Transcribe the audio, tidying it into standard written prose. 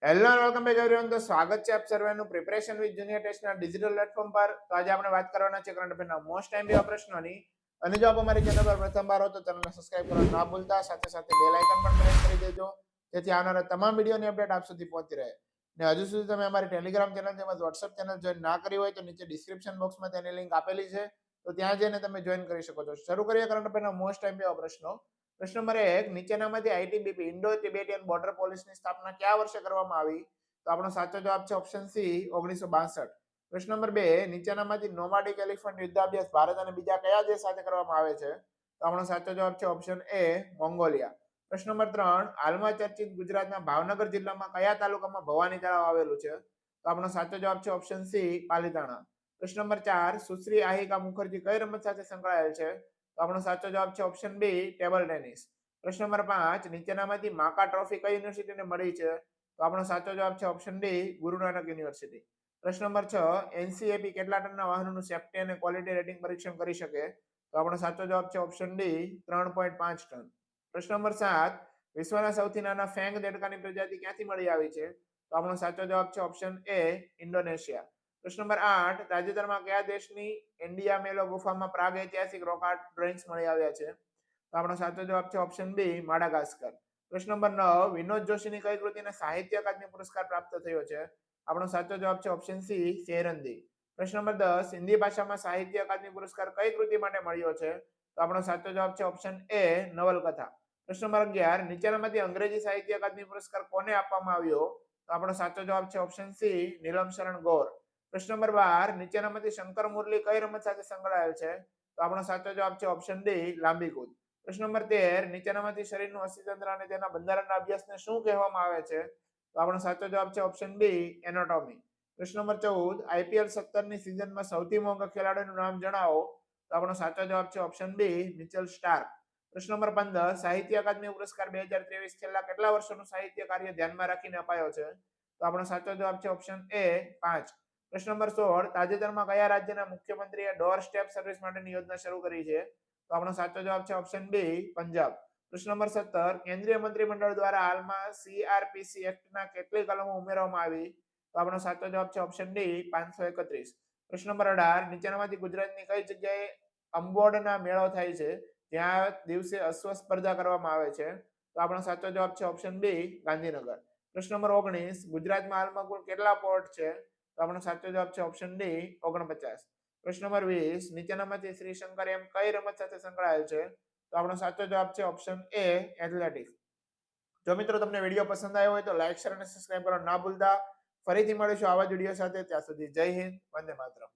Hello and welcome back everyone. તો સ્વાગત છે આપ સર્વેનું પ્રિપેરેશન વિથ જુનિયર ટેસ્ટના ડિજિટલ પ્લેટફોર્મ પર. તો આજે આપણે વાત કરવાના છે કરંટ અફેરના મોસ્ટ ટાઈમ પ્રશ્નોની. અને જો આપ અમારી ચેનલ પર પ્રથમવાર હો તો ચેનલને સબસ્ક્રાઇબ કરવાનું ના ભૂલતા, સાથે સાથે બેલ આઇકન પણ પ્રેસ કરી દેજો જેથી આવનારા તમામ વિડીયોની અપડેટ આપ સુધી પહોંચી રહે. ને હજુ સુધી તમે અમારી ટેલિગ્રામ ચેનલ તેમજ વોટ્સએપ ચેનલ જોઈન ના કરી હોય તો નીચે ડિસ્ક્રિપ્શન બોક્સમાં તેની લિંક આપેલી છે, તો ત્યાં જઈને તમે જોઈન કરી શકો છો. શરૂ કરીએ કરંટ અફેરના મોસ્ટ ટાઈમ પ્રશ્નો. પ્રશ્ન નંબર 1, નીચેનામાંથી આઈટીબીપી ઇન્ડો તિબેટિયન બોર્ડર પોલીસની સ્થાપના કયા વર્ષે કરવામાં આવી? તો આપણો સાચો જવાબ છે ઓપ્શન સી 1962. પ્રશ્ન નંબર 2, નીચેનામાંથી નોમાડિક એલિફન્ટ યુદ્ધાભ્યાસ ભારત અને બીજા કયા દેશ સાથે કરવામાં આવે છે? તો આપણો સાચો જવાબ છે ઓપ્શન એ મોંગોલિયા. પ્રશ્ન નંબર 3, હાલમાં ચર્ચિત ગુજરાતના ભાવનગર જિલ્લામાં કયા તાલુકામાં ભવાની તળાવ આવેલું છે? તો આપણો સાચો જવાબ છે ઓપ્શન સી પાલીતાણા. પ્રશ્ન નંબર 4, સુશ્રી આહિકા મુખર્જી કઈ રમત સાથે સંકળાયેલ છે? તો આપણો સાચો જવાબ છે ઓપ્શન બી ટેબલ ટેનિસ. પ્રશ્ન નંબર 5, નીચેનામાંથી માકા ટ્રોફી કઈ યુનિવર્સિટીને મળી છે? તો આપણો સાચો જવાબ છે option D Guru Nanak university. પ્રશ્ન નંબર 6, એનસીએપી કેટલા ટનના વાહનોનું સેફ્ટી અને ક્વોલિટી રેટિંગ પરીક્ષણ કરી શકે? તો આપણો સાચો જવાબ છે ઓપ્શન ડી 3.5 ટન. પ્રશ્ન નંબર 7, વિશ્વના સૌથી નાના ફેંગ દેડકાની પ્રજાતિ ક્યાંથી મળી આવી છે? તો આપણો સાચો જવાબ છે ઓપ્શન એ ઇન્ડોનેશિયા. પ્રશ્ન નંબર 8, તાજેતરમાં કયા દેશની ઇન્ડિયા મેલો ગુફામાં પ્રાગ ઐતિહાસિક રોક આર્ટ ડ્રોઈંગ્સ મળી આવ્યા છે? તો આપણો સાચો જવાબ છે ઓપ્શન બી માડાગાસ્કર. પ્રશ્ન નંબર 9, વિનોદ જોશીની કઈ કૃતિને સાહિત્ય અકાદમી પુરસ્કાર પ્રાપ્ત થયો છે? આપણો સાચો જવાબ છે ઓપ્શન સી શેરંદી. પ્રશ્ન નંબર 10, હિન્દી ભાષામાં સાહિત્ય અકાદમી પુરસ્કાર કઈ કૃતિ માટે મળ્યો છે? તો આપણો સાચો જવાબ છે ઓપ્શન એ નવલકથા. પ્રશ્ન નંબર 11, નીચેનામાંથી અંગ્રેજી સાહિત્ય અકાદમી પુરસ્કાર કોને આપવામાં આવ્યો? તો આપણો સાચો જવાબ છે ઓપ્શન સી નીલમ શરણ ગોર. પ્રશ્ન નંબર 12, નીચેનામાંથી શંકર મુરલી કઈ રમત સાથે સંકળાયેલ છે? તો આપણો સાચો જવાબ છે ઓપ્શન ડી લાંબી કૂદ. પ્રશ્ન નંબર 13, નીચેનામાંથી શરીરનું અસ્થિતંત્ર અને તેના બંધારણના અભ્યાસને શું કહેવામાં આવે છે? તો આપણો સાચો જવાબ છે ઓપ્શન બી એનાટોમી. પ્રશ્ન નંબર 14, આઈપીએલ 17ની સિઝનમાં સૌથી મોંઘા ખેલાડીનું નામ જણાવો. તો આપણો સાચો જવાબ છે ઓપ્શન બી મિચેલ સ્ટાર્ક. પ્રશ્ન નંબર 15, સાહિત્ય અકાદમી પુરસ્કાર 2023 છેલ્લા કેટલા વર્ષોનું સાહિત્ય કાર્ય ધ્યાનમાં રાખીને અપાયો છે? તો આપણો સાચો જવાબ છે ઓપ્શન એ 5. પ્રશ્ન નંબર 16, તાજેતરમાં કયા રાજ્યના મુખ્યમંત્રીએ ડોર સ્ટેપ સર્વિસ માટેની યોજના શરૂ કરી છે? તો આપણો સાચો જવાબ છે ઓપ્શન બી પંજાબ. પ્રશ્ન નંબર 17, કેન્દ્રીય મંત્રીમંડળ દ્વારા હાલમાં સીઆરપીસી એક્ટના કેટલી કલમો ઉમેરવામાં આવી? તો આપણો સાચો જવાબ છે ઓપ્શન ડી 531. પ્રશ્ન નંબર 18, નીચેનામાંથી ગુજરાતની કઈ જગ્યાએ અંબોડના મેળો થાય છે જ્યાં દિવસે અશ્વ સ્પર્ધા કરવામાં આવે છે? તો આપણો સાચો જવાબ છે ઓપ્શન બી ગાંધીનગર. પ્રશ્ન નંબર 19, ગુજરાતમાં હાલમાં કુલ કેટલા પોર્ટ છે? તો આપણો સાચો જવાબ છે ઓપ્શન ડી 49. પ્રશ્ન નંબર 20, નીચેનામાંથી શ્રી શંકર એમ કઈ રમત સાથે સંકળાયેલ છે? તો આપણો સાચો જવાબ છે ઓપ્શન એ એથ્લેટિક્સ. જો મિત્રો તમને વિડીયો પસંદ આવ્યો હોય તો લાઈક શેર અને સબસ્ક્રાઇબ કરવાનું ના ભૂલતા. ફરીથી મળીશું આવા જ વિડીયો સાથે. ત્યાં સુધી જય હિન્દ, વંદે માતરમ.